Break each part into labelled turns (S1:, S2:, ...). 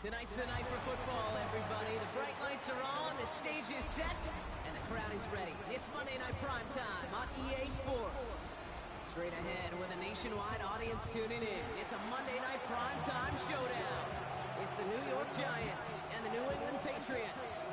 S1: Tonight's the night for football, everybody. The bright lights are on, the stage is set, and the crowd is ready. It's Monday Night Primetime on EA Sports. Straight ahead with a nationwide audience tuning in. It's a Monday Night Primetime showdown. It's the New York Giants and the New England Patriots.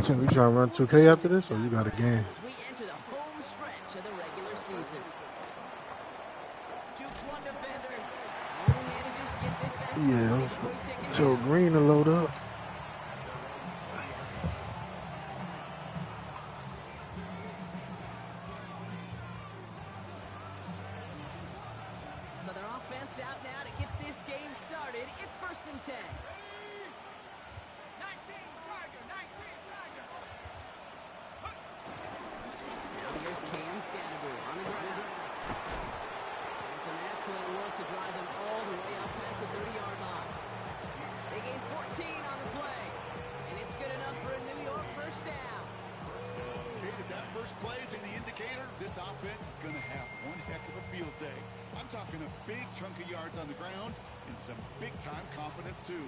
S2: So we trying to run 2K after this, or you got a game?
S1: We enter the home stretch of the regular season. Jukes one defender. Only manages to get this back to the 20 before he's taken
S2: Tell Green to load up.
S1: So their offense out now to get this game started. It's 1st and 10. Excellent work to drive them all the way up past the 30-yard line. They gain 14 on the play, and it's good enough for a New York first down.
S3: Okay, if that first play is any indicator, this offense is going to have one heck of a field day. I'm talking a big chunk of yards on the ground and some big-time confidence, too.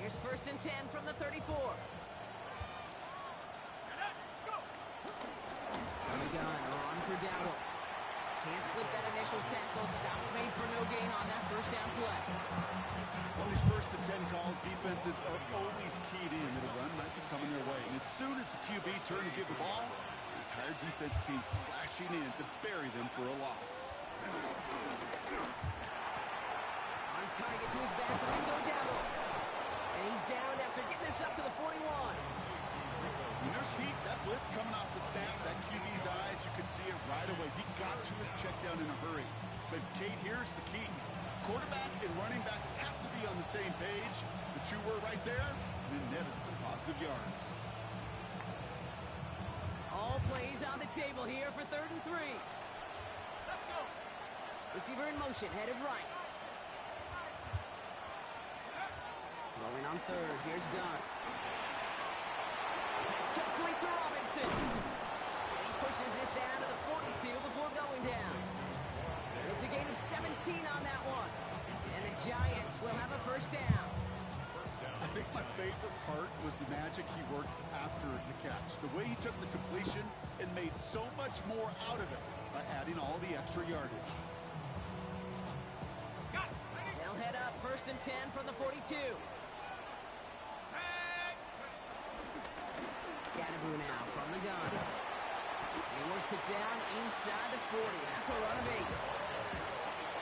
S1: Here's 1st and 10 from the 34. Dowdle. Can't slip that initial tackle. Stops made for no gain on that first down play.
S3: On these 1st and 10 calls, defenses are always keyed in. The run might be coming their way. And as soon as the QB turned to give the ball, the entire defense came crashing in to bury them for a loss.
S1: On target to his back, Rico Dowdle. And he's down after getting this up to the 41.
S3: When there's heat, that blitz coming off the snap, that QB's eyes, you can see it right away. He got to his check down in a hurry. But, Kate, here's the key. Quarterback and running back have to be on the same page. The two were right there, and then netted some positive yards.
S1: All plays on the table here for 3rd and 3. Let's go. Receiver in motion, headed right. Rolling on 3rd, here's Dunt. That's complete to Robinson. He pushes this down to the 42 before going down. It's a gain of 17 on that one. And the Giants will have a first down.
S3: I think my favorite part was the magic he worked after the catch. The way he took the completion and made so much more out of it by adding all the extra yardage.
S1: They'll head up 1st and 10 from the 42. Scatterboo now from the gun. He works it down inside the 40. That's a run of 8.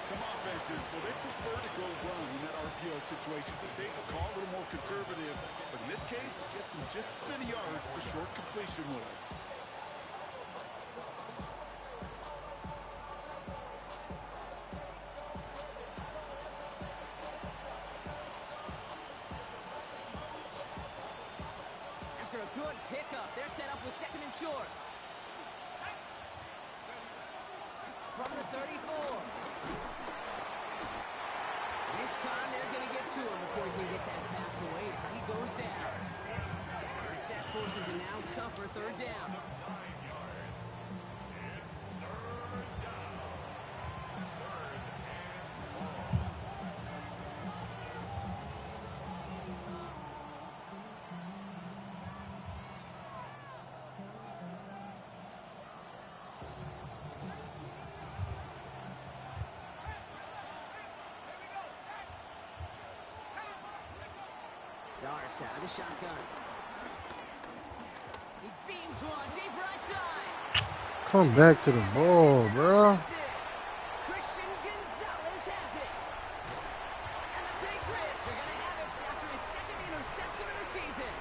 S3: Some offenses, well, they prefer to go run in that RPO situation. It's a safer call, a little more conservative. But in this case, it gets him just as many yards as a short completion would.
S1: After a good pickup, they're set up with 2nd and short. From the 34. This time they're going to get to him before he can get that pass away as he goes down. The sack forces a now tougher 3rd down. Darts out of the shotgun. He beams one deep right side.
S2: Come back to the ball, bro.
S1: Christian Gonzalez has it. And the Patriots are going to have it after his second interception of the season.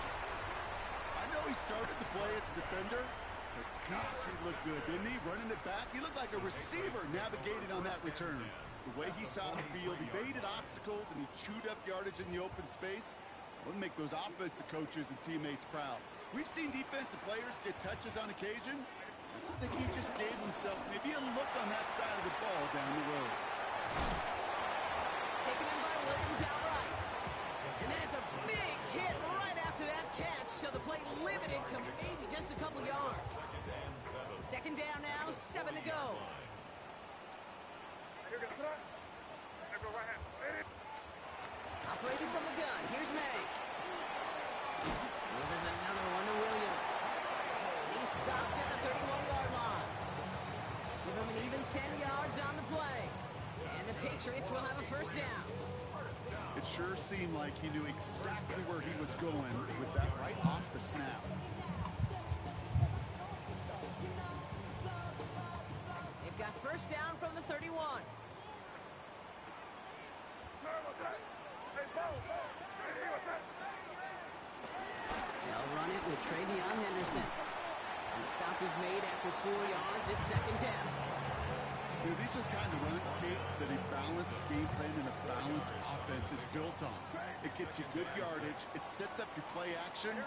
S3: I know he started to play as a defender, but gosh, he looked good, didn't he? Running it back, he looked like a receiver navigating on that return. The way he saw the field, he baited obstacles, and he chewed up yardage in the open space. Would make those offensive coaches and teammates proud. We've seen defensive players get touches on occasion. I think he just gave himself maybe a look on that side of the ball down the road.
S1: Taken in by Williams outright. And that is a big hit right after that catch, so the play limited to maybe just a couple yards. Second down now, 7 to go. Operating from the gun, here's May. Well, there's another one to Williams. He's stopped at the 31-yard line. Give him an even 10 yards on the play. And the Patriots will have a first down.
S3: It sure seemed like he knew exactly where he was going with that right off the snap.
S1: They've got first down from the 31. They'll run it with Travion Henderson. And the stop is made after 4 yards. It's second down.
S3: You know, these are the kind of runs, Kate, that a balanced game plan and a balanced offense is built on. It gets you good yardage, it sets up your play action, and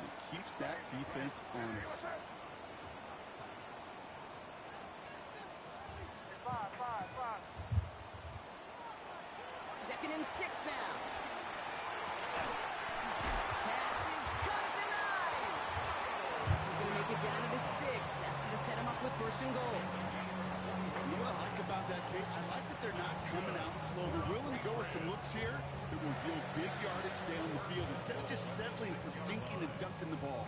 S3: it keeps that defense honest.
S1: Second and 6 now. Pass is cut at the 9. This is going to make it down to the 6. That's going to set him up with first and goal.
S3: You know what I like about that, Kate? I like that they're not coming out slow. They're willing to go with some looks here that will yield big yardage down the field instead of just settling for dinking and dunking the ball.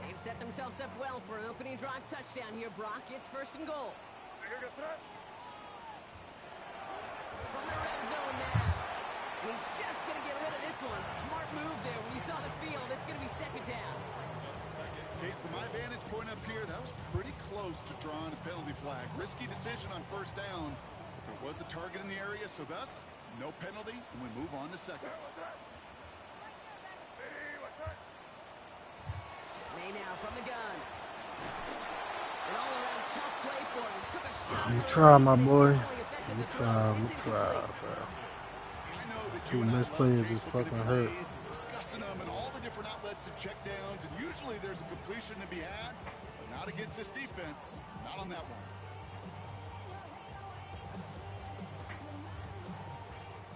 S1: They've set themselves up well for an opening drive touchdown here, Brock. It's first and goal. From the red zone now. He's just going to get rid of this one. Smart move there. When you saw the field, it's going to be second down.
S3: Kate, from my vantage point up here, that was pretty close to drawing a penalty flag. Risky decision on first down. But there was a target in the area, so thus, no penalty, and we move on to second.
S1: May now from the gun. An all-around tough play for him. Took a shot.
S2: You try, my boy. You try, bro. Two misplays is fucking hurt.
S3: Discussing them and all the different outlets and checkdowns, and usually there's a completion to be had, but not against this defense. Not on that one.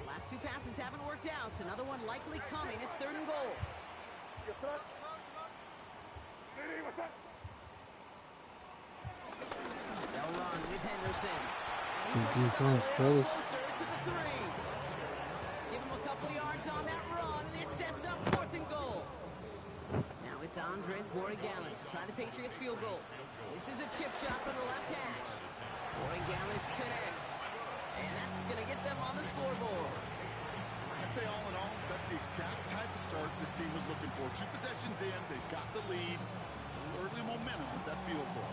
S1: Last two passes haven't worked out. Another one likely coming. It's third and goal. They'll run with Henderson. And he pushes them a little closer to the 3. Give him a couple yards on that run, and this sets up fourth and goal. Now it's Andres Borregales to try the Patriots field goal. This is a chip shot from the left hash. Borregales connects, and that's going to get them on the scoreboard.
S3: I'd say all in all, that's the exact type of start this team was looking for. 2 possessions in, they've got the lead. Early momentum with that field goal.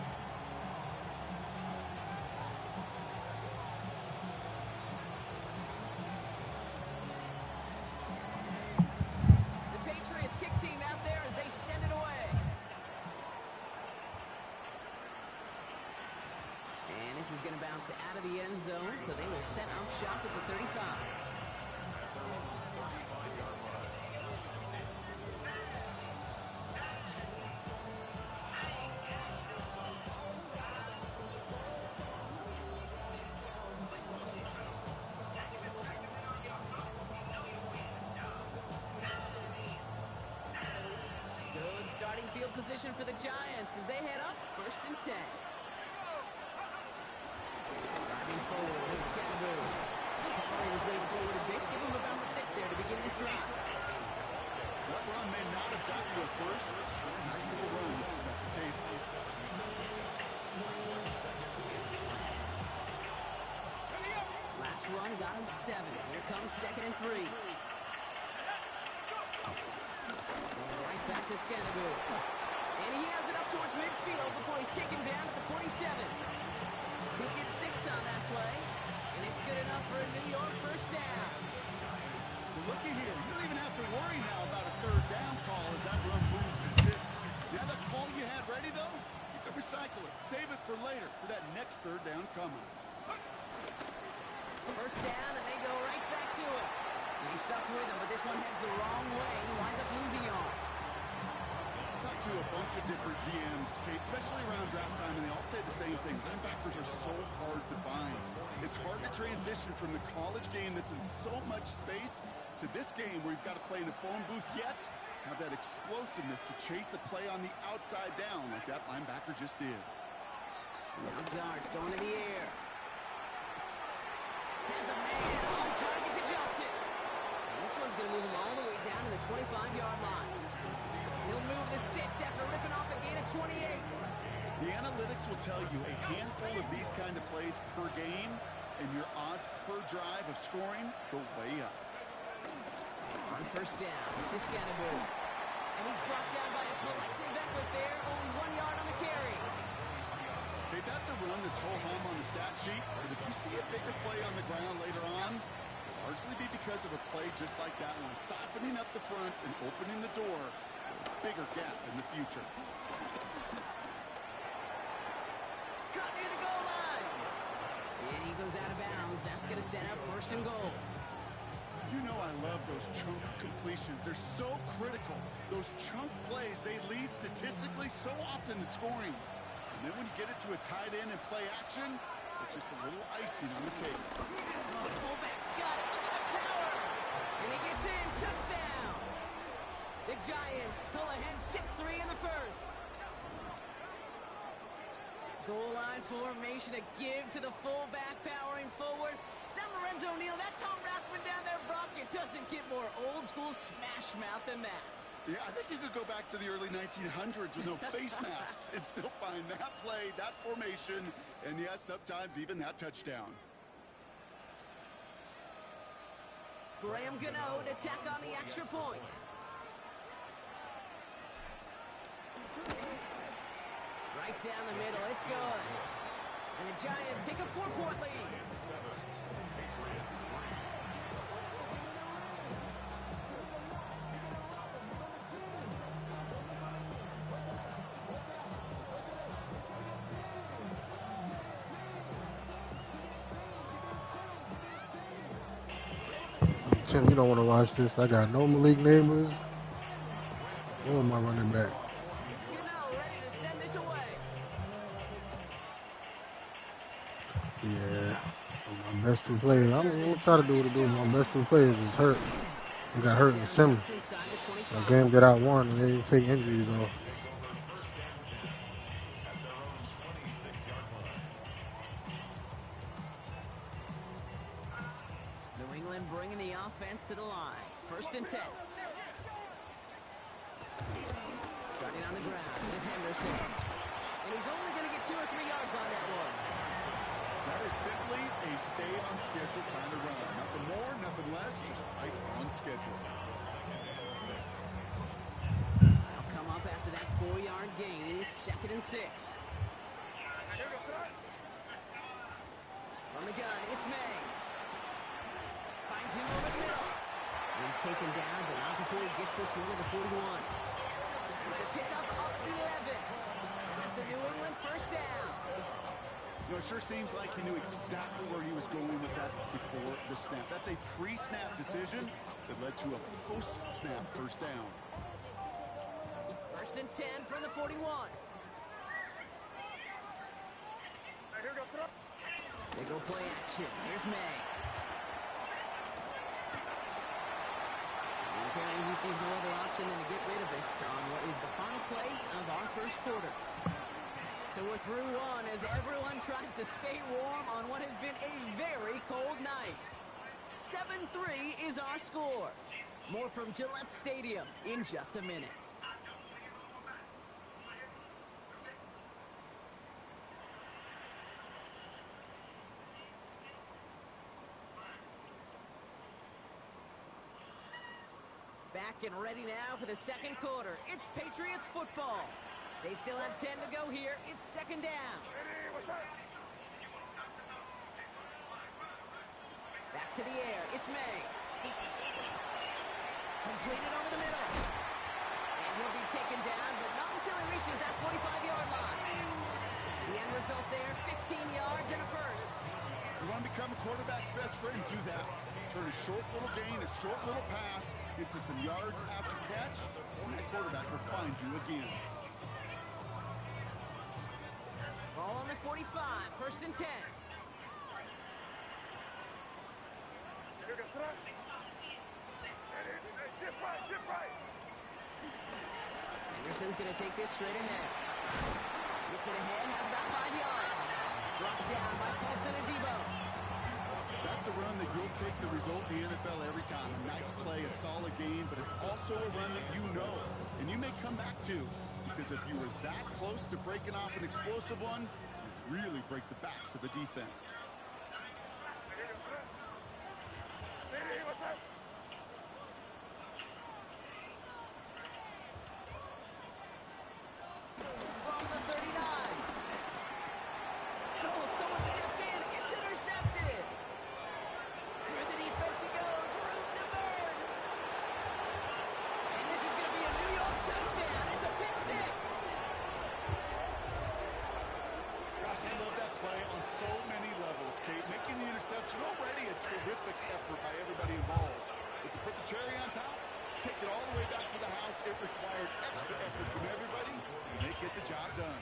S1: The Patriots kick team out there as they send it away. And this is going to bounce out of the end zone, so they will set up shop at the 35. Starting field position for the Giants as they head up first and 10. Driving forward with Scatterbo. Powering his way forward a bit. Give him about 6 there to begin this drive.
S3: That run may not have gotten you a first, but sure, nice little run to set the table.
S1: Last run got him 7. Here comes second and 3. to Scannaboo. And he has it up towards midfield before he's taken down at the 47. He gets 6 on that play, and it's good enough for a New York first down.
S3: Well, looky here. You don't even have to worry now about a third down call as that run moves to 6. Now that call you had ready, though, you can recycle it. Save it for later for that next third down coming.
S1: First down, and they go right back to it. He's stuck with him, but this one heads the wrong way. He winds up losing yards.
S3: I talked to a bunch of different GMs, Kate, especially around draft time, and they all say the same thing. Linebackers are so hard to find. It's hard to transition from the college game that's in so much space to this game where you've got to play in a phone booth, yet have that explosiveness to chase a play on the outside down like that linebacker just did.
S1: Now darts going in the air. There's a man on target to Johnson. And this one's going to move him all the way down to the 25-yard line. He'll move the sticks after ripping off a gain of 28.
S3: The analytics will tell you a handful of these kind of plays per game, and your odds per drive of scoring go way up.
S1: On first down, this is Scannaboo. And he's brought down by a collective effort there. Only 1 yard on the carry.
S3: Okay, that's a run that's ho-hum on the stat sheet, but if you see a bigger play on the ground later on, it'll largely be because of a play just like that one, softening up the front and opening the door for a bigger gap in the future.
S1: Caught near the goal line. And he goes out of bounds. That's going to set up first and goal.
S3: You know I love those chunk completions. They're so critical. Those chunk plays, they lead statistically so often to scoring. And then when you get it to a tight end and play action, it's just a little icing on the cake.
S1: Oh, fullback's got it. Look at the power. And he gets in. Touchdown. The Giants pull ahead 6-3 in the first. Goal line formation, a give to the fullback powering forward. Is that Lorenzo Neal? That Tom Rathman down there, Brock? It doesn't get more old school smash mouth than that.
S3: Yeah, I think you could go back to the early 1900s with no face masks and still find that play, that formation, and yes, sometimes even that touchdown.
S1: Graham Gano to tack on the extra point. Right down the middle, it's good. And the Giants take a 4-point lead.
S2: Tim, you don't want to watch this. I got no Malik neighbors. Or my running back.
S1: You know, ready to send this away.
S2: Yeah. My best two players. I'm going to try to do what I do. My best two players is hurt. He got hurt in the summer. The game got out one and they didn't take injuries off.
S1: New England bringing the offense to the line. First and 10. Starting on the ground with Henderson. And he's only going to get 2 or 3 yards on that one.
S3: That is simply a stay on schedule kind of run. Nothing more, nothing less, just right on schedule.
S1: They'll come up after that 4-yard gain. It's 2nd and 6. From the gun, it's May. Finds him over the middle. He's taken down, but not before he gets this one to the 41. It's a pickup up 11. That's a New England first down.
S3: You know, it sure seems like he knew exactly where he was going with that before the snap. That's a pre-snap decision that led to a post-snap first down.
S1: First and 10 from the 41. They go play action. Here's May. And apparently he sees no other option than to get rid of it on what is the final play of our first quarter. So we're through one as everyone tries to stay warm on what has been a very cold night. 7-3 is our score. More from Gillette Stadium in just a minute. Back Getting ready now for the second quarter. It's Patriots football. They still have 10 to go here. It's second down. Back to the air. It's May. Completed over the middle. And he'll be taken down, but not until he reaches that 45-yard line. The end result there, 15 yards and a first.
S3: You want to become a quarterback's best friend, do that. Turn a short little gain, a short little pass into some yards after catch, and that quarterback will find you again.
S1: Ball on the 45, first and 10. Anderson's going to take this straight ahead. Gets it ahead, has about 5 yards. Brought down by Paulson and Debo.
S3: That's a run that you'll take the result in the NFL every time. A nice play, a solid game, but it's also a run that you know, and you may come back to, because if you were that close to breaking off an explosive one, you really break the backs of the defense.
S1: From the 39. Oh, someone stepped in. It's intercepted. Through the defense he goes. Room to burn. And this is going to be a New York touchdown. It's a pick six.
S3: Gosh, I love that play on so many levels, Kate. Making the interception already a terrific effort by everybody involved. But to put the cherry on top, to take it all the way back to the house, it required extra effort from everybody, and they get the job done.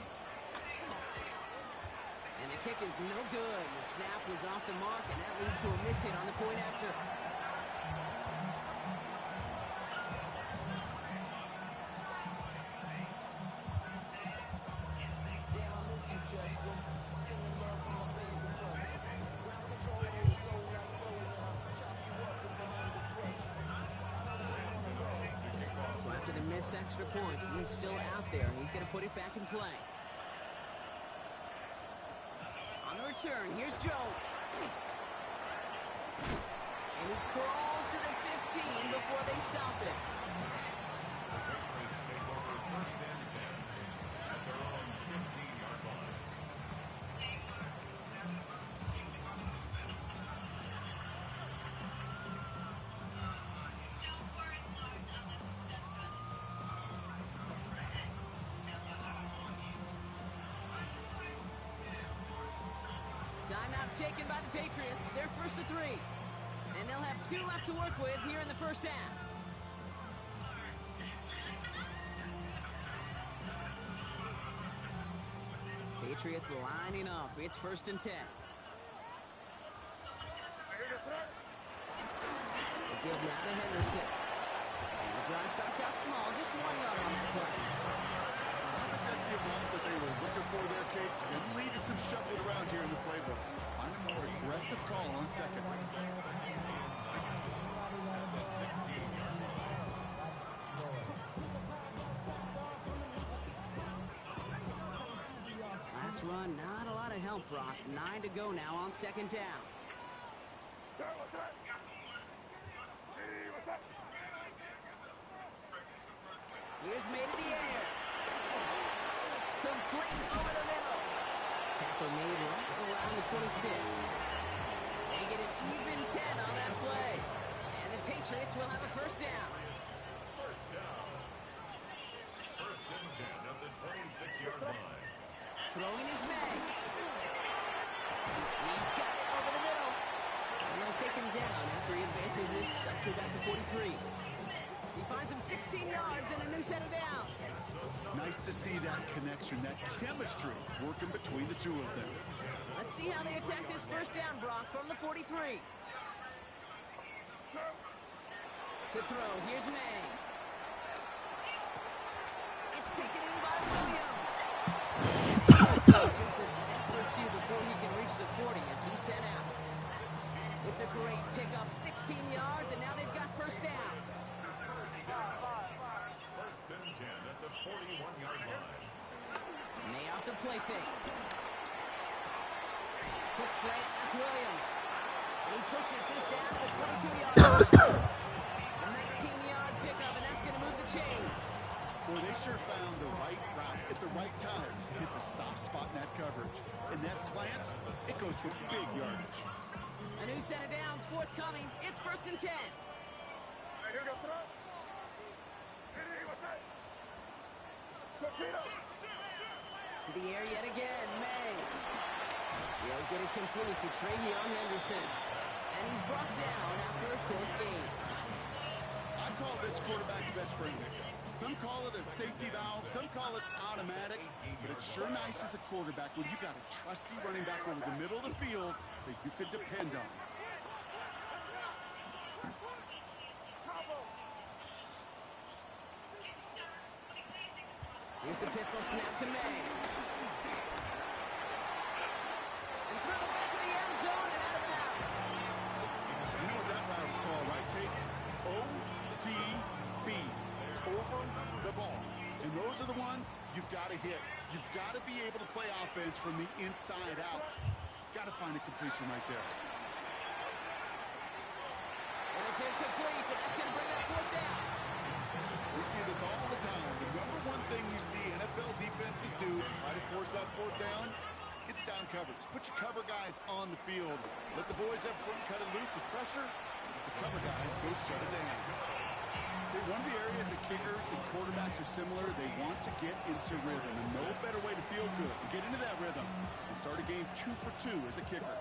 S1: And the kick is no good. The snap was off the mark, and that leads to a miss hit on the point after. So after the missed extra point, he's still out there, and he's going to put it back in play. On the return, here's Jones. And he crawls to the 15 before they stop it. Timeout taken by the Patriots. They're first to 3. And they'll have 2 left to work with here in the first half. Patriots lining up. It's first and 10. They give now to Henderson. And the drive starts out small. Just 1 yard on that play.
S3: That's the amount that they were looking for there, Kate. And lead to some shuffling around here in the playbook. Find a more aggressive call on second.
S1: Last run, not a lot of help, Brock. 9 to go now on second down. Here's made in the air. Complete over the middle. Tackle made right around the 26. They get an even 10 on that play. And the Patriots will have a first down.
S4: First down. First and 10 at the 26-yard line.
S1: Throwing is May. He's got it over the middle. And they'll take him down after he advances this up to about the 43. He finds him 16 yards and a new set of downs.
S3: Nice to see that connection, that chemistry working between the two of them.
S1: Let's see how they attack this first down, Brock, from the 43. To throw, here's May. It's taken in by Williams. Just a step or two before he can reach the 40 as he's sent out. It's a great pickup, 16 yards, and now they've got first down.
S4: First and 10 at the 41-yard line.
S1: May out the play fake. Quick slant, that's Williams. And he pushes this down to the 22-yard line. The 15-yard pickup, and that's going to move the chains.
S3: Well, they sure found the right route at the right time to hit the soft spot in that coverage. And that slant, it goes for big yardage.
S1: A new set of downs forthcoming. It's 1st and 10. To the air yet again, May. He'll get it complete to Travion Henderson. And he's brought down after a short gain.
S3: I call this quarterback's best friend. Some call it a safety valve, some call it automatic, but it's sure nice as a quarterback when you got a trusty running back over the middle of the field that you could depend on.
S1: Here's the pistol snap to May. And through the back of the end zone and out of bounds.
S3: You know what that route is called, right, Kate? O-T-B. Over the ball. And those are the ones you've got to hit. You've got to be able to play offense from the inside out. Got to find a completion right there.
S1: And it's incomplete, and that's going to bring up 4th down.
S3: We see this all the time. The number one thing you see NFL defenses do to try to force that 4th down, it's down coverage. Put your cover guys on the field. Let the boys up front cut it loose with pressure. Let the cover guys go shut it down. One of the areas that kickers and quarterbacks are similar, they want to get into rhythm. And no better way to feel good than get into that rhythm and start a game 2 for 2 as a kicker.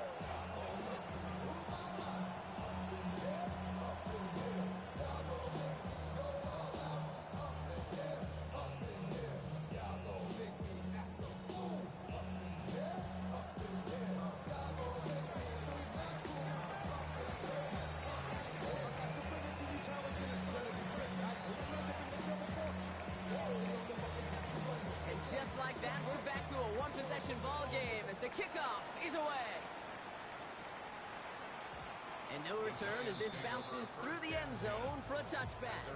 S1: Just like that, we're back to a one-possession ball game as the kickoff is away. And no return as this bounces through the end zone for a touchback.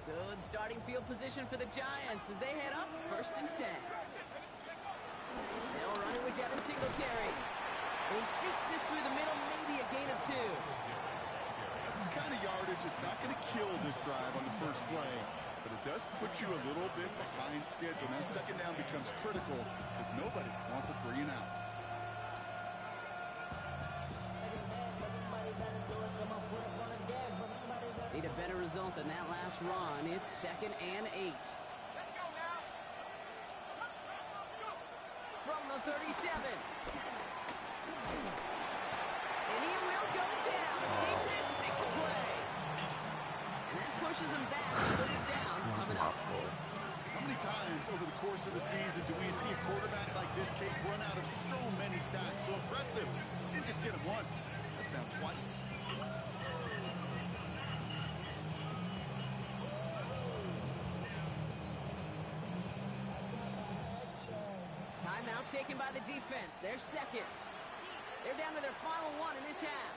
S1: Good starting field position for the Giants as they head up 1st and 10. They'll run it with Devin Singletary. And he sneaks this through the middle, maybe a gain of 2.
S3: That's the kind of yardage it's not going to kill this drive on the first play, but it does put you a little bit behind schedule. Now 2nd down becomes critical because nobody wants a 3 and out.
S1: Need a better result than that last run. It's 2nd and 8. From the 37. And he will go down. The Patriots make the play. And that pushes him back. 3rd down coming up.
S3: How many times over the course of the season do we see a quarterback like this, Kate, run out of so many sacks? So impressive. He didn't just get him once. That's now twice.
S1: Timeout taken by the defense. They're 2nd. They're down to their final 1 in this half.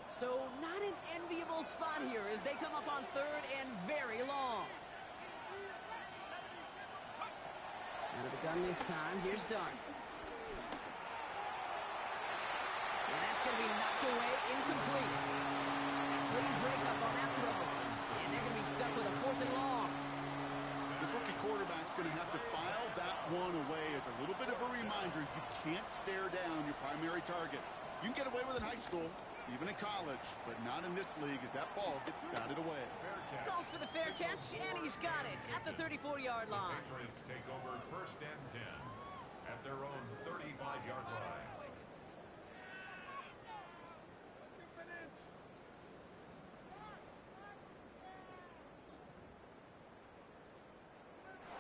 S1: So not an enviable spot here as they come up on 3rd and very long. Out of the gun this time. Here's Dart. And that's going to be knocked away, incomplete. Clean breakup on that throw. And they're going to be stuck with a 4th and long.
S3: This rookie quarterback's going to have to file that one away as a little bit of a reminder. You can't stare down your primary target. You can get away with it in high school, even in college, but not in this league as that ball gets batted away.
S1: Calls for the fair catch, and he's got it at the 34-yard line.
S4: The Patriots take over 1st and 10 at their own 35-yard line.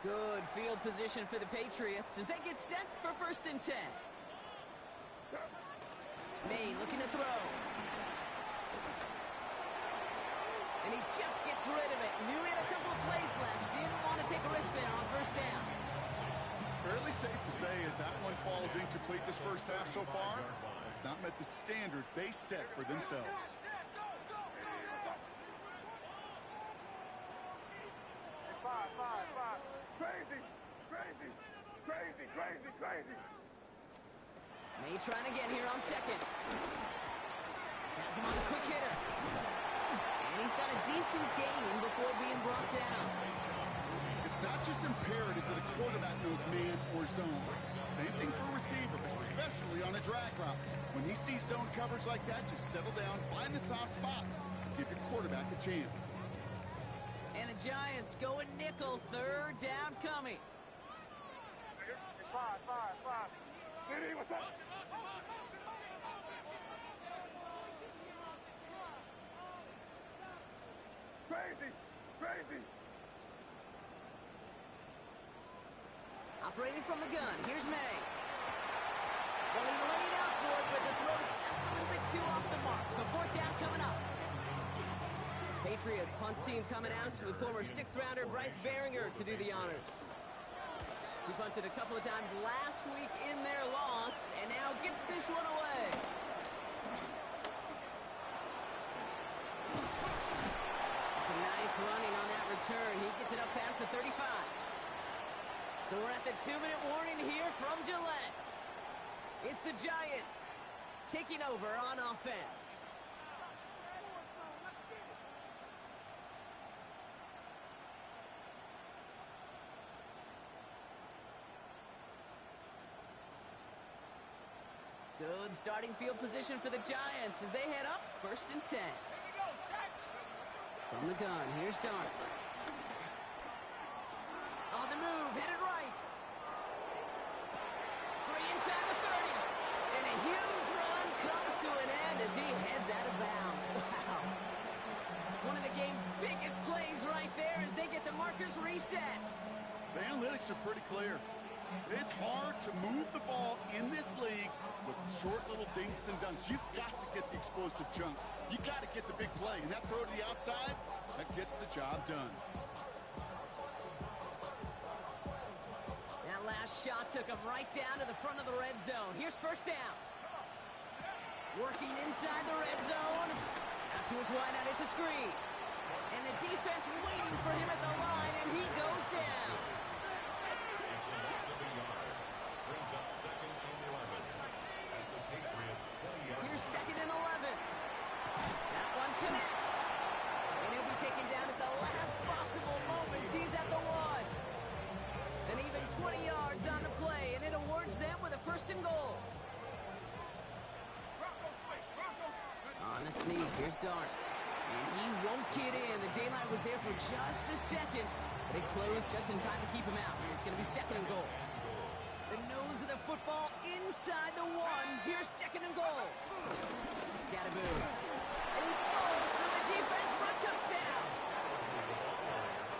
S1: Good field position for the Patriots as they get set for 1st and 10. May looking to throw. And he just gets rid of it. Knew he had a couple of plays left. Didn't want to take a risk there on first down.
S3: Fairly safe to say as that one falls incomplete this first half so far, it's not met the standard they set for themselves.
S5: Five. Crazy.
S1: May trying again here on second. Has him on the quick hitter. And he's got a decent gain before being brought down.
S3: It's not just imperative that a quarterback knows man or zone. Same thing for a receiver, especially on a drag route. When he sees zone coverage like that, just settle down, find the soft spot, give your quarterback a chance.
S1: And the Giants going nickel, third down coming.
S5: Five. Diddy, what's up? Crazy.
S1: Operating from the gun, here's May. Well, he laid out for it, but the throw just a little bit too off the mark. So fourth down coming up. Patriots punt team coming out with former sixth-rounder Bryce Behringer to do the honors. He punted a couple of times last week in their loss, and now gets this one away. It's a nice running on that return. He gets it up past the 35. So we're at the 2-minute warning here from Gillette. It's the Giants taking over on offense. Good starting field position for the Giants as they head up 1st and 10. From the gun, here's Dart. On the move, headed right. Free inside the 30. And a huge run comes to an end as he heads out of bounds. Wow. One of the game's biggest plays right there as they get the markers reset.
S3: The analytics are pretty clear. It's hard to move the ball in this league with short little dinks and dunks. You've got to get the explosive chunk. You've got to get the big play. And that throw to the outside, that gets the job done.
S1: That last shot took him right down to the front of the red zone. Here's first down. Working inside the red zone. Out to his wideout, it's a screen. And the defense waiting for him at the line, and he goes down. Here's 2nd and 11. That one connects. And he'll be taken down at the last possible moment. He's at the 1. And even 20 yards on the play, and it awards them with a 1st and goal. On the sneak, here's Dart. And he won't get in. The daylight was there for just a second, but it closed just in time to keep him out. It's going to be 2nd and goal. The nose of the football inside the 1. Here's 2nd and goal. Scatterboo. And he falls through the defense for a touchdown.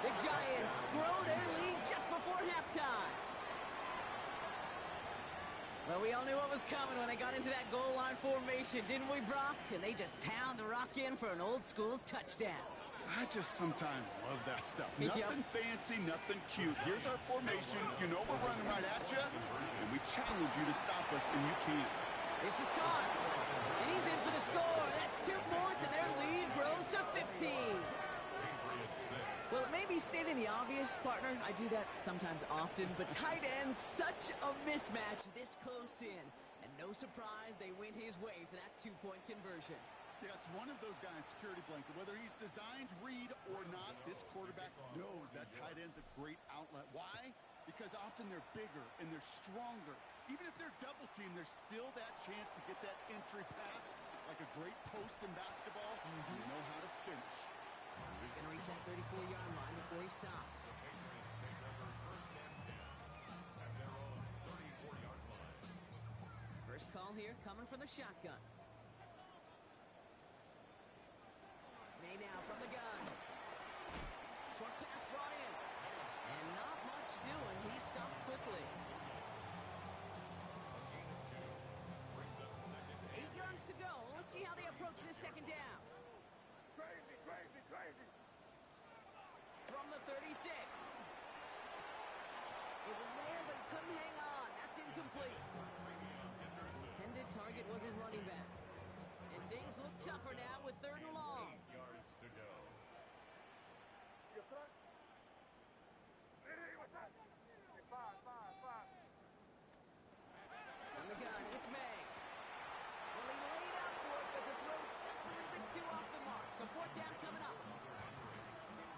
S1: The Giants grow their lead just before halftime. Well, we all knew what was coming when they got into that goal line formation, didn't we, Brock? And they just pound the rock in for an old-school touchdown.
S3: I just sometimes love that stuff.
S1: Yep.
S3: Nothing fancy, nothing cute. Here's our formation. You know we're running right at you, and we challenge you to stop us, and you can't.
S1: This is caught. And he's in for the score. That's 2 points, and their lead grows to 15. Well, it may be stating the obvious, partner. I do that sometimes often, but tight ends, such a mismatch this close in. And no surprise, they win his way for that 2-point conversion.
S3: Yeah, it's one of those guys, security blanket. Whether he's designed read or not, this quarterback knows that tight end's a great outlet. Why? Because often they're bigger and they're stronger. Even if they're double teamed, there's still that chance to get that entry pass. Like a great post in basketball, you know how to finish.
S1: He's going to reach that 34-yard line before he stops. First call here coming from the shotgun. May now from the gun. Short pass brought in. And not much doing. He stopped quickly. 8 yards to go. Let's see how they approach this 2nd down.
S5: Crazy.
S1: 36. It was there, but he couldn't hang on. That's incomplete. Intended target was his running back. And things look tougher now with 3rd and long.
S4: 8 yards to go.
S5: Yes, sir. Hey, what's that? Hey, five.
S1: On the gun, it's May. Well, he laid out for it, but the throw just a little bit too off the mark. So 4th down coming up.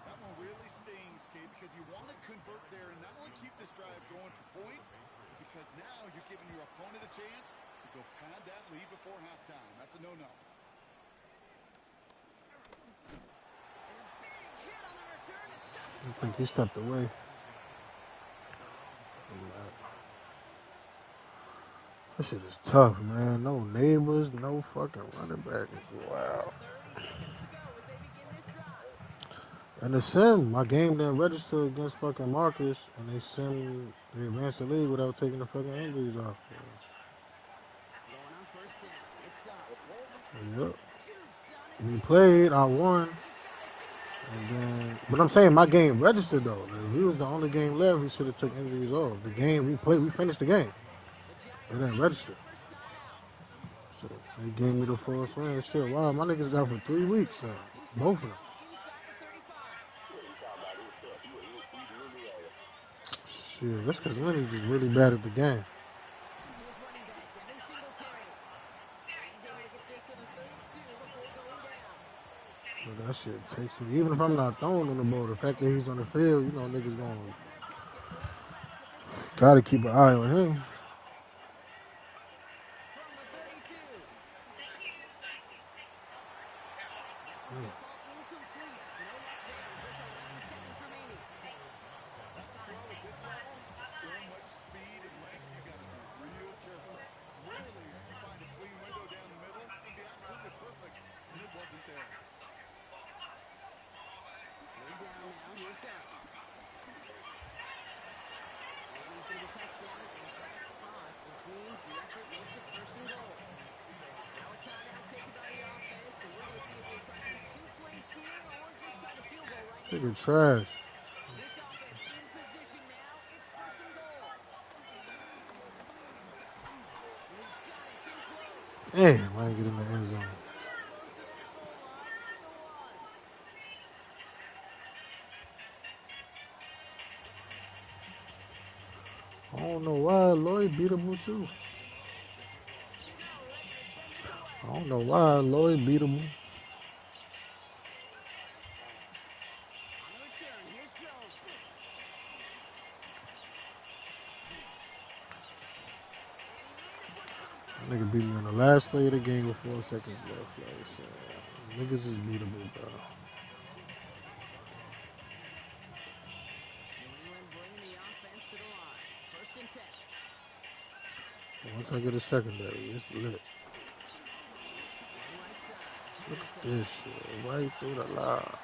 S3: That one really stings, Kate, because you want to convert there and not only keep this drive going for points, because now you're giving your opponent a chance to go pad that lead before halftime. That's a no-no.
S1: And a big hit on the return to stop
S2: I think he stepped away. This shit is tough, man. No neighbors, no fucking running back. Wow.
S1: 30 seconds to go as they begin this drive.
S2: And the sim, my game didn't register against fucking Marcus, and they advanced the league without taking the fucking injuries off.
S1: Going on 1st down. It's stopped.
S2: Yep.
S1: Juice on it.
S2: We played, I won. And then, but I'm saying my game registered though. Like, if he was the only game left, he should have took injuries off. The game we played, we finished the game. It didn't register. So they gave me the false win. Shit, wow, my niggas got for 3 weeks. Both of them. Shit, that's because Lenny just really bad at the game. But that shit takes me. Even if I'm not throwing on the ball, the fact that he's on the field, you know, niggas going gotta keep an eye on him. Nigga trash. Damn, I ain't get in the end zone. I don't know why Lloyd beatable too. I don't know why Lloyd beatable. Nigga beat me on the last play of the game with 4 seconds left. Like, so, niggas is beatable, bro. Once I get a secondary, it's lit. Look at this shit, right through the line.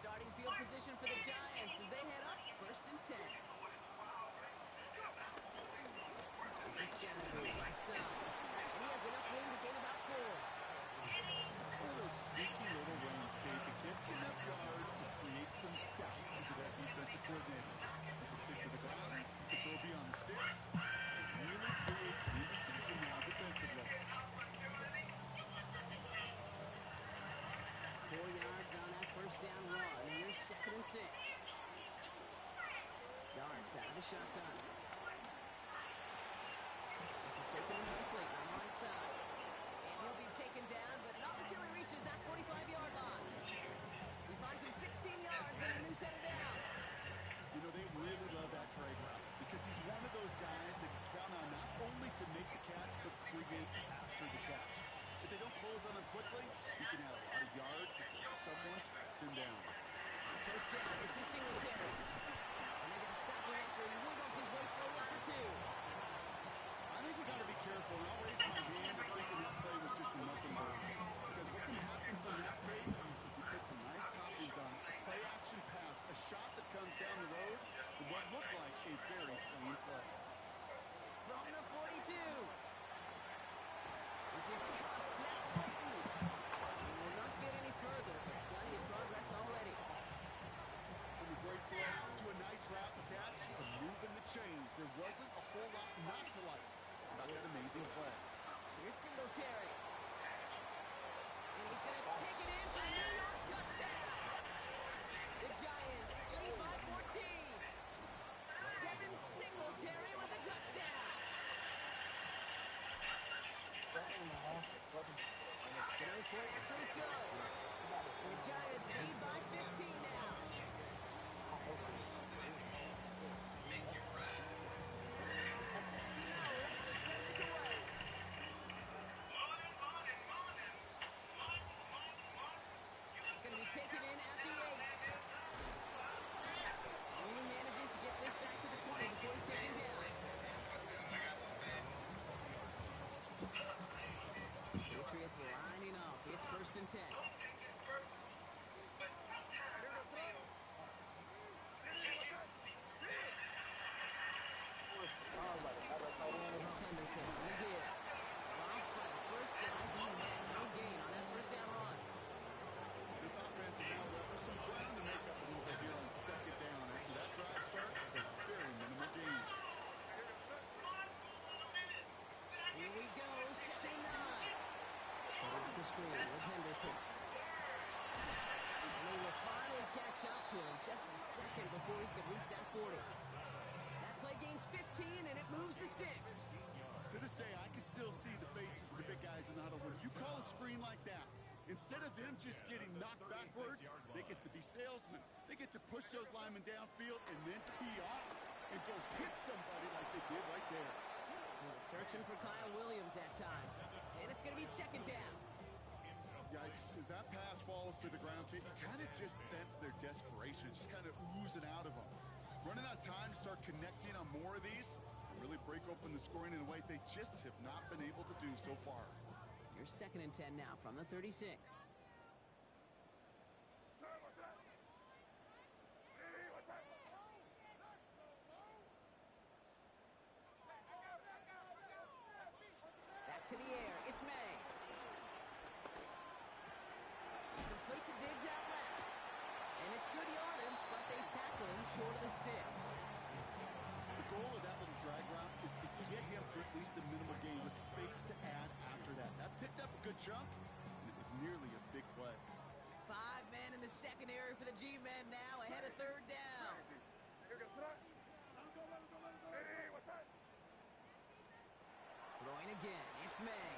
S1: Starting field position for the Giants as they head up 1st and 10. This is Scotty, left side. And he has enough room to gain about 4.
S3: It's one of those sneaky little runs, Kate, that gets you enough yards to create some doubt into that defensive coordinator. You can stick to the ground, you can throw beyond the sticks. It really creates an indecision now defensively.
S1: 4 yards on that 1st down run. Here's 2nd and 6. Darts out of the shotgun. taken him nicely on the right side. And he'll be taken down, but not until he reaches that 45-yard line. He finds him 16 yards and a new set of downs.
S3: You know, they really love that drag route because he's one of those guys that you count on not only to make the catch, but create after the catch. If they don't close on him quickly, he can add a lot of yards before someone tracks him down.
S1: On first down, this is Singletary. And they're going to stop him after he wiggles his way forward for 2.
S3: I think we got to be careful, and I'll raise my hand if thinking that play was just a nothing burger. Because what can happen from that play is he puts some nice toppings on a play-action pass, a shot that comes down the road for what looked like a very clean play.
S1: From the 42. This is caught. That's Slayton. He will not get any further, but plenty of progress already.
S3: From a great throw to a nice route and catch to moving the chains. There wasn't a whole lot not to like about that amazing play.
S1: Here's Singletary. And he's going to take it in for the New York touchdown. The Giants lead by 14. Devin Singletary with the touchdown. The nose point after is good. And the Giants lead by 15 now. Now ready to send this away. It's going to be taken in at the 8. Only manages to get this back to the 20 before he's taken down. Patriots lining up. It's first and 10. It's Henderson again. Rob for the first down. He had no gain on that first down run.
S3: This offense is now left with some ground to make up a little bit here on second down. After that drive starts, a very minimal gain.
S1: Here we go, second and 9. Setting up the screen with Henderson. And he will finally catch up to him just a second before he could reach that 40. That play gains 15, and it moves the sticks.
S3: To this day, I can still see the faces of the big guys in the huddle. When you call a screen like that, instead of them just getting knocked backwards, they get to be salesmen. They get to push those linemen downfield and then tee off and go hit somebody like they did right there.
S1: Searching for Kyle Williams that time. And it's going to be second down.
S3: Yikes, as that pass falls to the ground, you kind of just sense their desperation. It's just kind of oozing out of them. Running out of time to start connecting on more of these and really break open the scoring in a way they just have not been able to do so far.
S1: You're second and 10 now from the 36. Back to the air. It's May. Complete to Diggs out left. And it's good yardage, but they tackle him short of the sticks.
S3: The goal of that little drag route is to get him for at least a minimal gain with space to add after that. That picked up a good chunk, and it was nearly a big play.
S1: 5 men in the secondary for the G-men now ahead of third down. Throwing again, it's May.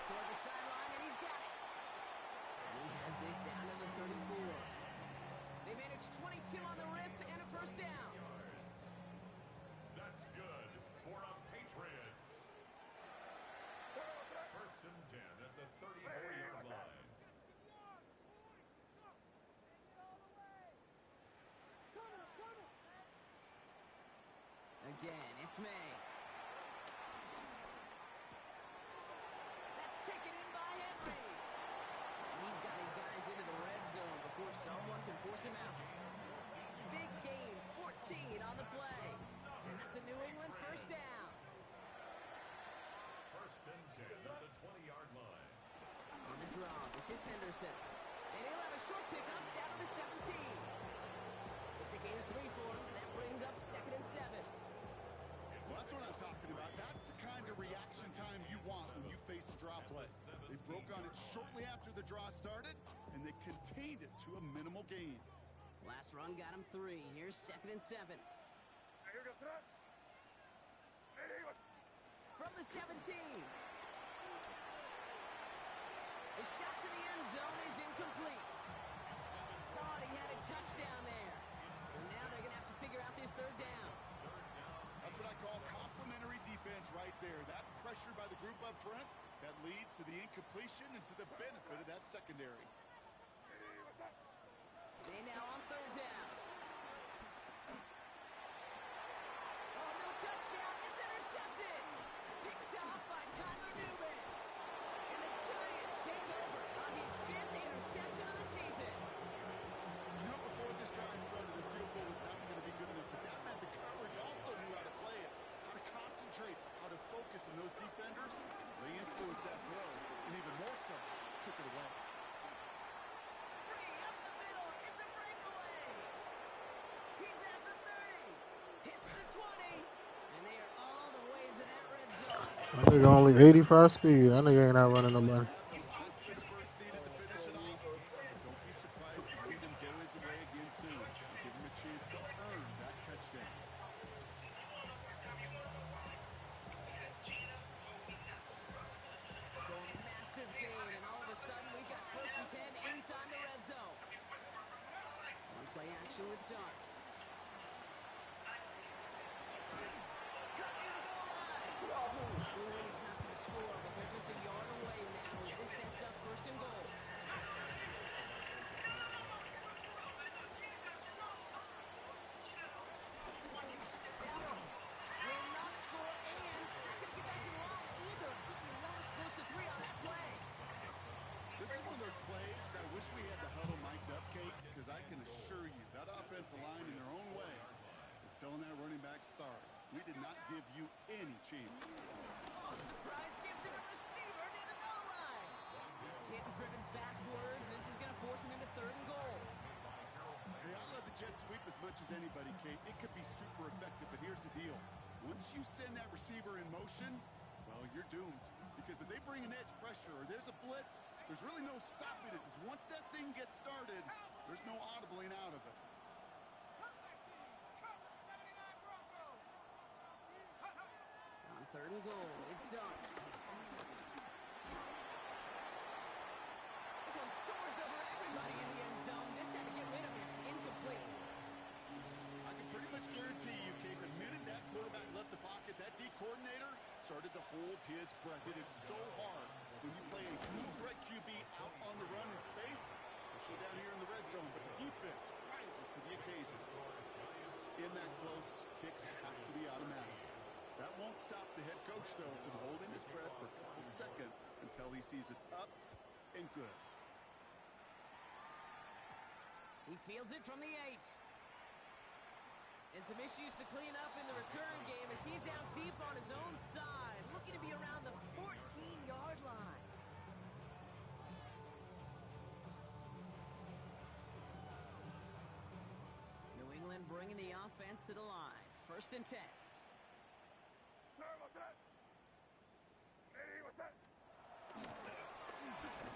S1: Toward the sideline, and he's got it. And he has this down to the 34. They managed 22 on the rip and a first down.
S4: That's good for a Patriots. First and 10 at the 34-yard line.
S1: Again, it's May. That's taken in by Henry. He's got his guys into the red zone before someone can force him out. Big gain, 14 on the play. And that's a New England first down.
S4: First and 10 at the 20-yard line.
S1: On the draw, this is Henderson. And he'll have a short pickup down to the 17. It's a gain of 3 for him. That brings up second and 7.
S3: Well, that's what I'm talking about. That's the kind of reaction time you want when you face a draw play. They broke on it shortly after the draw started, and they contained it to a minimal gain.
S1: Last run got him 3. Here's second and 7. From the 17. The shot to the end zone is incomplete. Thought he had a touchdown there. So now they're going to have to figure out this third down.
S3: That's what I call complimentary defense right there. That pressure by the group up front, that leads to the incompletion and to the benefit of that secondary.
S1: They now on third down. Oh, no touchdown. It's intercepted. Picked off by Tyler Newman. And the Giants take over on his 5th interception of the season.
S3: You know, before this drive started, the field goal was not going to be good enough, but that meant the coverage also knew how to play it, how to concentrate, how to focus, and those defenders, they influenced that throw, and even more so, took it away.
S1: Free up the middle. It's a breakaway. He's at the 30. Hits the 20. And they are all the way into that red zone.
S2: That nigga only 85 speed. That nigga ain't out running nobody.
S3: Last bit of burst needed to finish it off. Don't be surprised to see them go his way again soon. Give him a chance to earn that touchdown.
S1: So a massive gain, and all of a sudden we got 1st and 10 inside the red zone. On play action with Dart. Cut near the goal line. He's not going to score, but they're just a yard away now as this sets up 1st and goal. Dowdle will not score, and it's not going to get back to the line either. He lost close to 3 on that play.
S3: This is one of those plays that I wish we had the huddle mic'd up, Kate, because I can assure you that offensive line in their own way is telling that running back, sorry, we did not give you any chance.
S1: Oh, surprise gift to the receiver near the goal line. He's hit and driven backwards. This is going to force him into 3rd and goal.
S3: Hey, I love the jet sweep as much as anybody, Kate. It could be super effective, but here's the deal. Once you send that receiver in motion, well, you're doomed. Because if they bring an edge pressure or there's a blitz, there's really no stopping it. Because once that thing gets started, there's no audibling out of it.
S1: On 3rd and goal, it's Dart. This one soars over everybody in the end zone. Just had to get rid of it. It's incomplete.
S3: I can pretty much guarantee you, Kate, the minute that quarterback left the pocket, that D coordinator started to hold his breath. It is so hard when you play a dual threat QB out on the run in space, especially down here in the red zone. But the defense rises to the occasion. In that close, kicks have to be automatic. That won't stop the head coach, though, from holding his breath for a couple seconds until he sees it's up and good.
S1: He fields it from the 8. And some issues to clean up in the return game as he's out deep on his own side, looking to be around the 14-yard line. New England bringing the offense to the line. 1st and 10.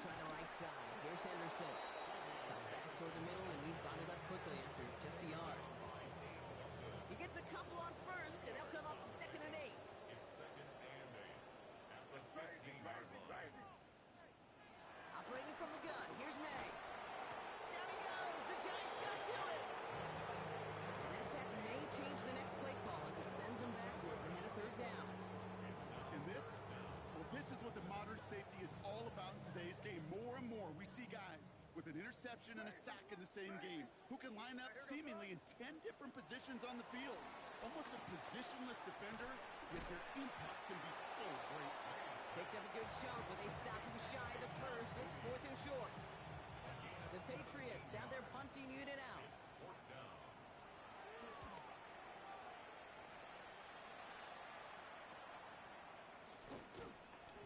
S1: Trying the right side. Here's Henderson. Cuts back toward the middle, and he's bottled up quickly after just a yard. He gets a couple on 1st, and they'll come up 2nd and 8.
S4: It's 2nd and 8 at the 15-yard line.
S1: Operating from the gun. Here's May. Down he goes. The Giants got to it. And that's had May change the next play call as it sends him backwards ahead of 3rd down.
S3: And this is what the modern safety is all about in today's game. More and more, we see guys with an interception and a sack in the same game who can line up seemingly in 10 different positions on the field. Almost a positionless defender, yet their impact can be so great.
S1: Picked up a good chunk, but they stop him shy of the 1st. It's 4th and short. The Patriots have their punting unit out.
S4: 4th down.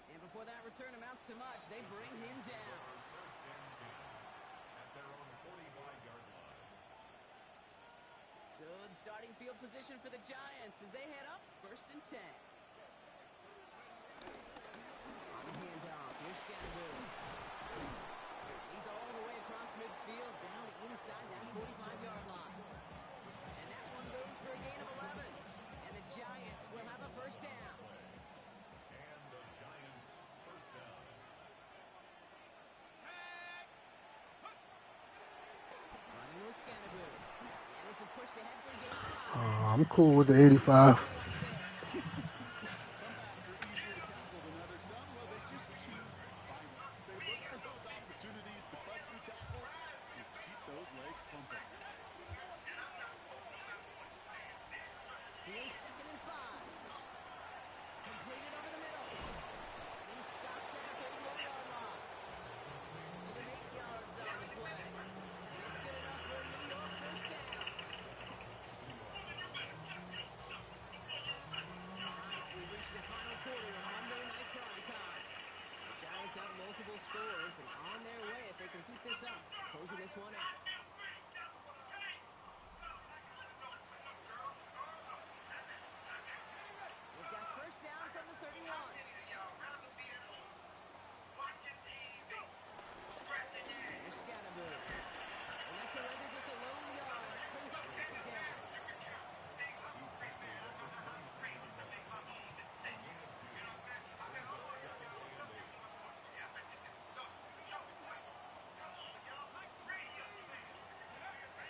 S1: And before that return amounts to much, they bring him down.
S4: 1st and 10 at their own 45-yard line.
S1: Good starting field position for the Giants as they head up 1st and 10. On the handoff, here's Scannaboo. He's all the way across midfield, down inside that 45-yard line. And that one goes for a gain of 11. Giants will have a first down.
S4: And the Giants first down.
S1: Running with Scannaboo. And this is pushed ahead for game 5.
S2: I'm cool with the 85.
S3: Some backs are easier to tackle than others. Some, well, they just choose violence. They look for those opportunities to bust through tackles and keep those legs pumping.
S1: Here's 2nd and 5. Completed over the middle. And he's stopped at the 31-yard line. Get him 8 yards on the play. And it's good enough for a New York first down. All right, we reach the final quarter of Monday Night Prime Time. The Giants have multiple scores and on their way if they can keep this up, closing this one out. They've got first down from the 31. There's Scannaboo. And that's surrender just a lone yard. Brings up 2nd down.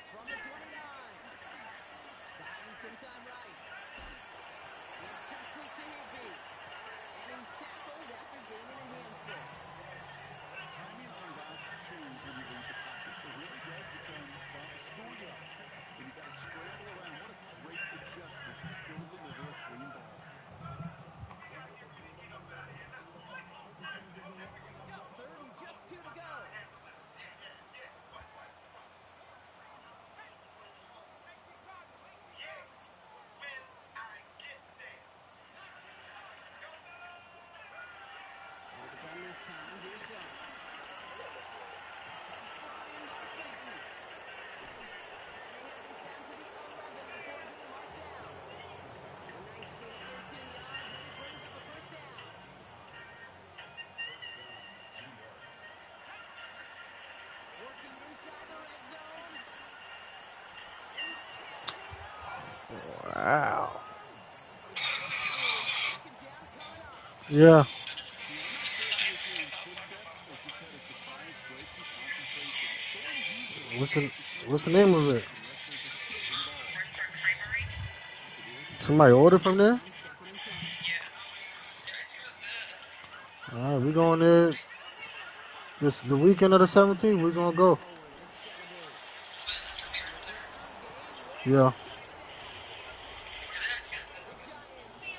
S1: From the 29. Buying some time right. It's complete to Higby. And he's tackled after gaining a handful.
S3: Timing on routes change when you leave the pocket. It really does become schoolyard. And you got to scramble around. What a great adjustment to still deliver a clean ball.
S1: 3rd and just 2 to go. And the gun this time, here's Dart. It's brought in by Slayton. And they have this down to the 11 before being marked down. A nice gain of 13 yards as it brings up a first down. Working inside the red zone. And he can't hang on.
S2: Wow.
S1: Second down coming up.
S2: Yeah.
S3: I'm not sure if he was hearing footsteps or just had a surprise break in concentration. So unusual.
S2: What's the name of it?
S3: Unless there's a kick involved.
S2: Somebody ordered from there?
S1: On 2nd and 10.
S2: All right, we going there. This the weekend of the 17th. We're gonna go.
S1: Forward, it's Scannaboo.
S2: Yeah.
S1: The Giants keep adding that fourth quarter lead.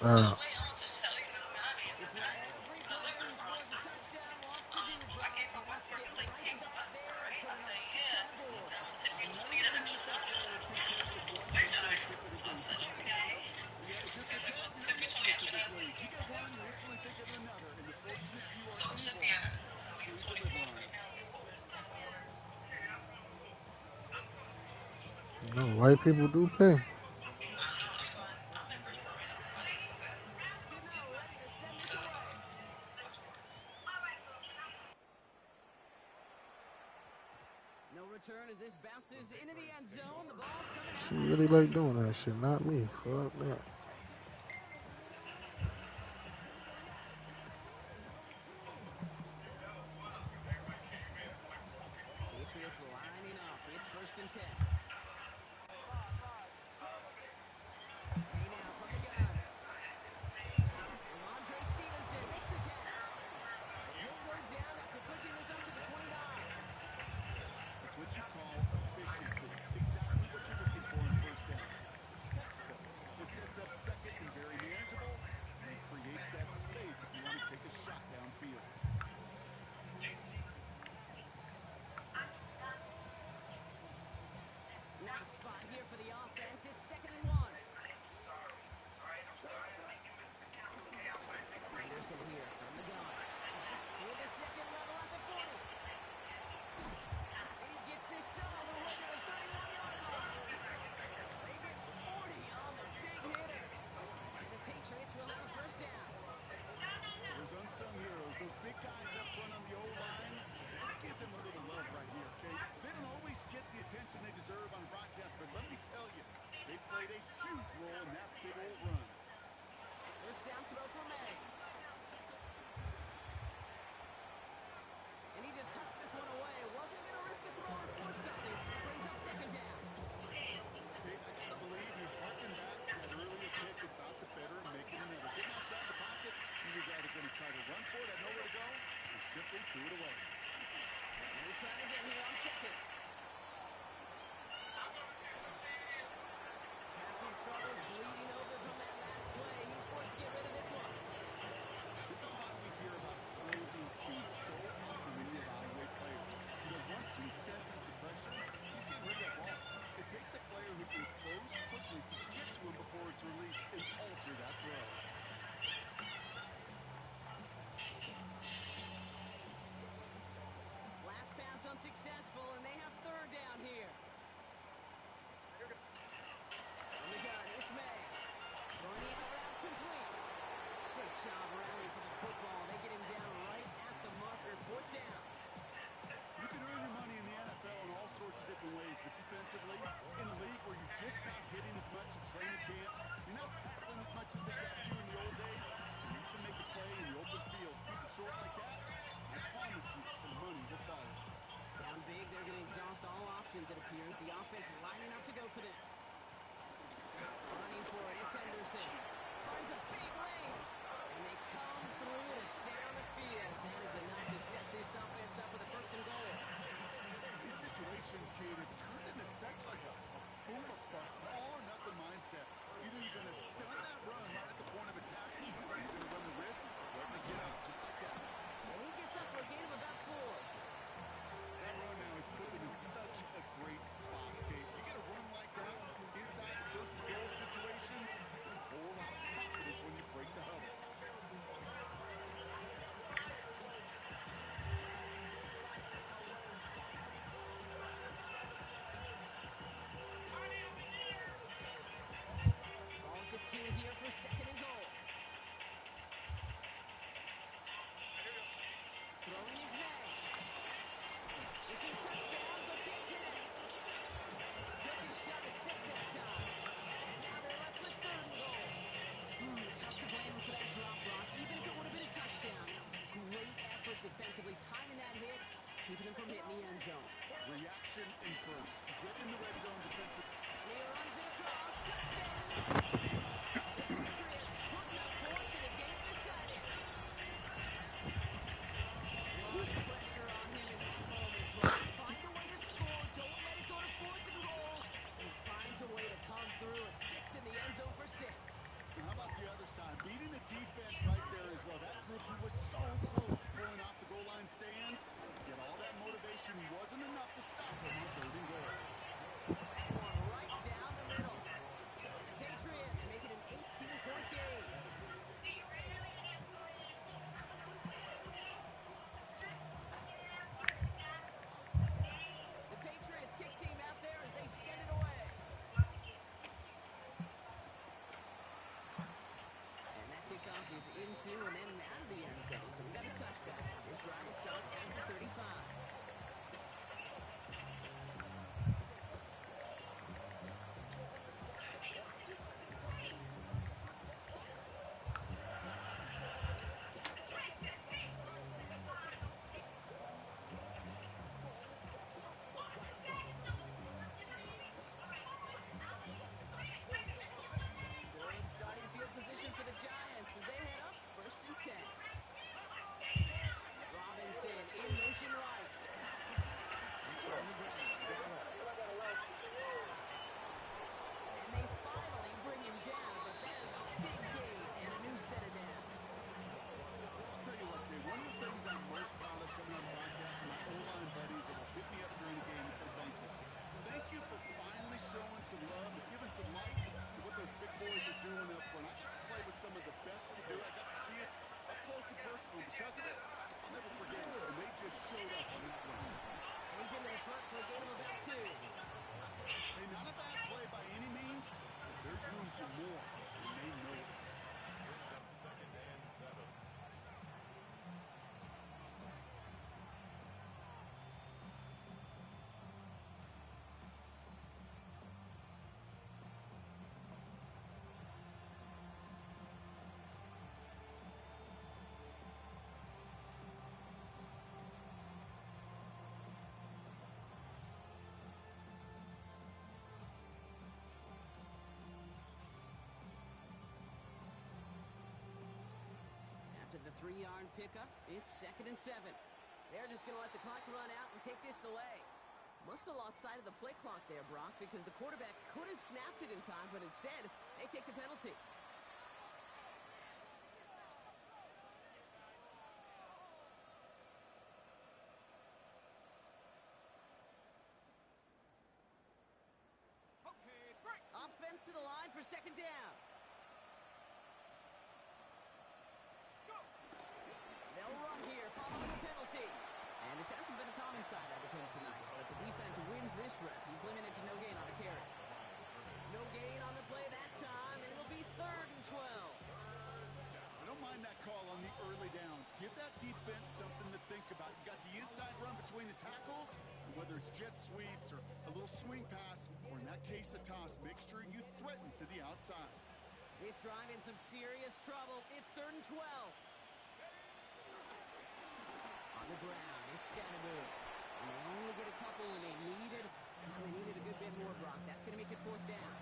S2: Uh,
S1: It's what every player who scores a touchdown wants to do, Brock. He wants to get right back there and put another 6 on the board.
S2: white people do pay.
S1: Ready to send this away. No return as this bounces into the end zone. The ball's coming out.
S2: She really like doing that shit, not me. Fuck that.
S1: Patriots lining up. It's 1st and 10. Way now from the gun. Ramondre Stevenson makes the catch. And he'll go down after pushing this up to the 29.
S3: That's what you call efficiency. Exactly what you're looking for in first down. Textbook. It sets up on that big old run.
S1: First down throw for May. And he just hucks this one away. Wasn't going to risk a throw or force something. It brings up second down.
S3: Kate, I gotta believe he harkened back to that earlier kick and thought the better and making another. Getting outside the pocket, he was either going to try to run for it, had nowhere to go, so he simply threw it away.
S1: And we're trying again here on second. Passing struggles, bleeding over from that last play. He's forced to get rid of this one.
S3: This is why we hear about closing speed so often when you evaluate players. You know, once he senses the pressure, he's getting rid of that ball. It takes a player who can close quickly to get to him before it's released and alter that throw.
S1: Last pass unsuccessful, and they have third down here. On the gun, it's May. Throwing the out route complete. Great job rallying to the football. They get him down right at the marker. Fourth down.
S3: You can earn your money in the NFL in all sorts of different ways, but defensively, in a league where you're just not hitting as much at training camp, you're not tackling as much as they got to in the old days, you can make a play in the open field. Keep it short like that, I promise you some money will follow.
S1: Down big, they're going to exhaust all options, it appears. The offense lining up to go for this. Running for it, it's Henderson. Finds a big lane. And they come through to stay on the field. That is enough to set this offense up with a first and goal.
S3: These situations, Kate, have turned into such like a boom or bust, an all-or-nothing mindset. Either you're going to stun that run right at the point of attack, or you're going to run the risk, let me get out, just like that.
S1: And he gets up for a gain of about 4.
S3: That run now has put them in such a great spot, Kate. You get a run like that inside the first and goal situations, there's a whole lot of confidence when you break the huddle.
S1: Ball gets 2 here for second and goal. Throwing his May. Looking touchdown, but can't connect. Took his shot at 6 that time. And now they're left with third and goal. Tough to blame him for that drop, Brock. Even if it would have been a touchdown, that was a great effort defensively, timing that hit, keeping them from hitting the end zone.
S3: Reaction and burst. Get in the red zone defensive.
S1: And he runs it across. Touchdown! The Patriots putting up points in a game decided. A lot of pressure on him in that moment, Brock. Find a way to score. Don't let it go to fourth and goal. And he finds a way to come through and gets in the end zone for 6.
S3: Now, how about the other side? Beating the defense right there as well. That group who was so close to pulling off the goal line stand, yet all that motivation wasn't enough to stop them on third and goal.
S1: That one right down the middle. And the Patriots make it an 18-point game. The Patriots kick team out there as they send it away. And that kickoff is into and then out of the end zone. So we got a touchback. This drive will start after 35. Good starting field position for the Giants as they head up first and 10. Robinson in motion right. 3-yard pickup. It's 2nd and 7. They're just going to let the clock run out and take this delay. Must have lost sight of the play clock there, Brock, because the quarterback could have snapped it in time, but instead, they take the penalty. Offense to the line for 2nd down. They'll run here following the penalty. And this hasn't been a common side out of him tonight, but the defense wins this rep. He's limited to no gain on a carry. No gain on the play that time, and it'll be 3rd and 12.
S3: I don't mind that call on the early downs. Give that defense something to think about. You got the inside run between the tackles, and whether it's jet sweeps or a little swing pass, or in that case a toss, make sure you threaten to the outside.
S1: This drive in some serious trouble. It's 3rd and 12. On the ground, it's Scatterboot. And they only get a couple, and they needed a good bit more, Brock. That's going to make it 4th down.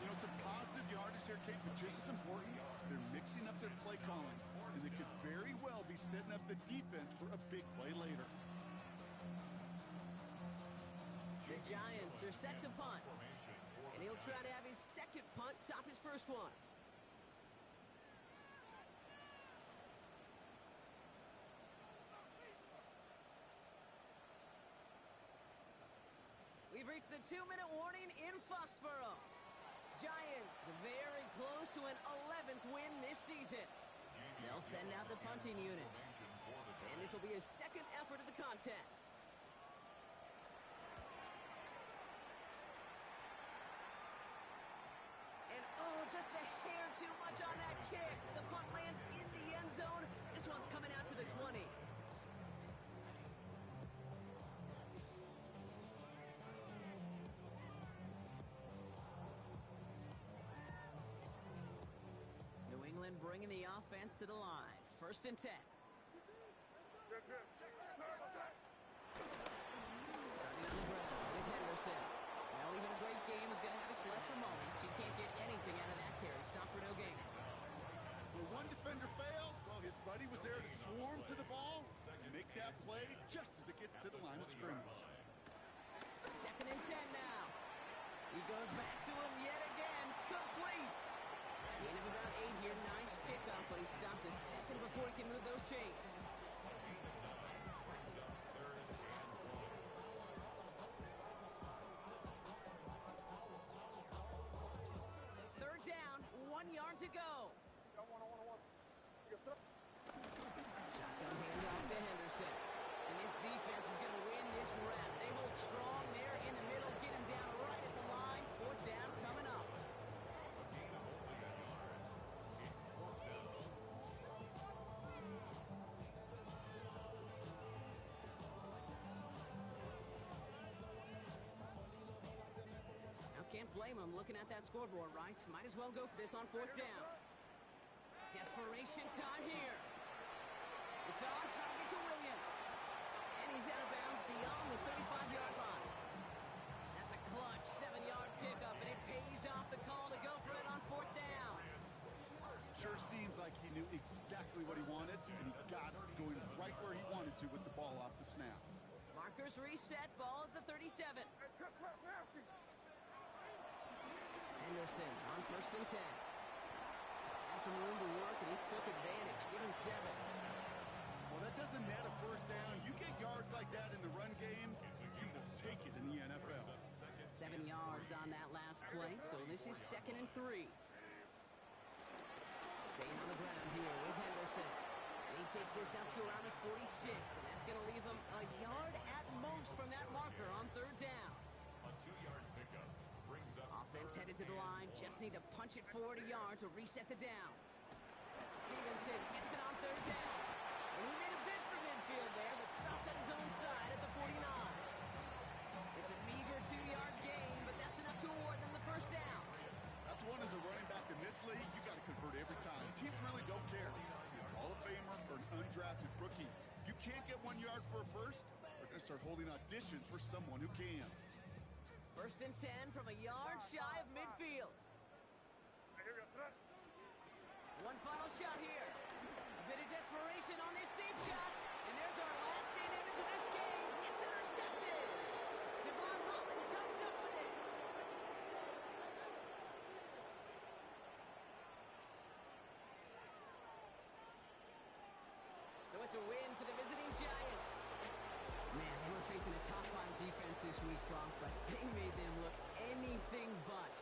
S3: You know, some positive yardage there, Kate, but just as important, they're mixing up their play calling. And they could very well be setting up the defense for a big play later.
S1: The Giants are set to punt. And he'll try to have his 2nd punt top his 1st one. We've reached the 2-minute warning in Foxborough. Giants very close to an 11th win this season. They'll send out the punting unit. And this will be his 2nd effort of the contest. And oh, just a hair too much on that kick. The punt lands in the end zone. This one's coming out to the 20. New England bringing the offense to the line. 1st and 10. Starting on the ground with Henderson. Well, even a great game is going to have its lesser moments. You can't get anything out of that carry. Stop for no gain.
S3: Well, one defender failed. Well, his buddy was there to swarm to the ball and make that play just as it gets to the line of scrimmage.
S1: 2nd and 10 now. He goes back to him yet again. Complete. Gain of about 8 here. Nice pickup, but he stopped a second before he can move those chains. Third down, 1 yard to go. Shotgun handoff to Henderson. And this defense is going to win this rep. They hold strong there in the middle, get him down right at the line. 4th down coming up. Can't blame him looking at that scoreboard, right? Might as well go for this on 4th down. Desperation time here. It's on target to Williams. And he's out of bounds beyond the 35-yard line. That's a clutch 7-yard pickup, and it pays off the call to go for it on 4th down.
S3: Sure seems like he knew exactly what he wanted, and he got it going right where he wanted to with the ball off the snap.
S1: Markers reset, ball at the 37. Henderson on 1st and 10. Had some room to work, and he took advantage. Give him 7.
S3: Well, that doesn't net a 1st down. You get yards like that in the run game, you will take it in the NFL.
S1: 7 yards on that last play, so this is 2nd and 3. Staying on the ground here with Henderson. And he takes this out to around the 46, and that's going to leave him a yard at most from that marker on 3rd down.
S4: A 2-yard pickup.
S1: Offense headed to the line. Just need to punch it forward a yard to reset the downs. Stevenson gets it on 3rd down. And he made a bid for midfield there, but stopped on his own side at the 49. It's a meager 2-yard gain, but that's enough to award them the 1st down.
S3: That's one as a running back in this league, you got to convert every time. Teams really don't care. If you're a Hall of Famer or an undrafted rookie, you can't get 1 yard for a first. They're going to start holding auditions for someone who can.
S1: 1st and 10 from a yard shy of midfield. One final shot here. A bit It's a win for the visiting Giants. Man, they were facing a top 5 defense this week, Bronk, but they made them look anything but.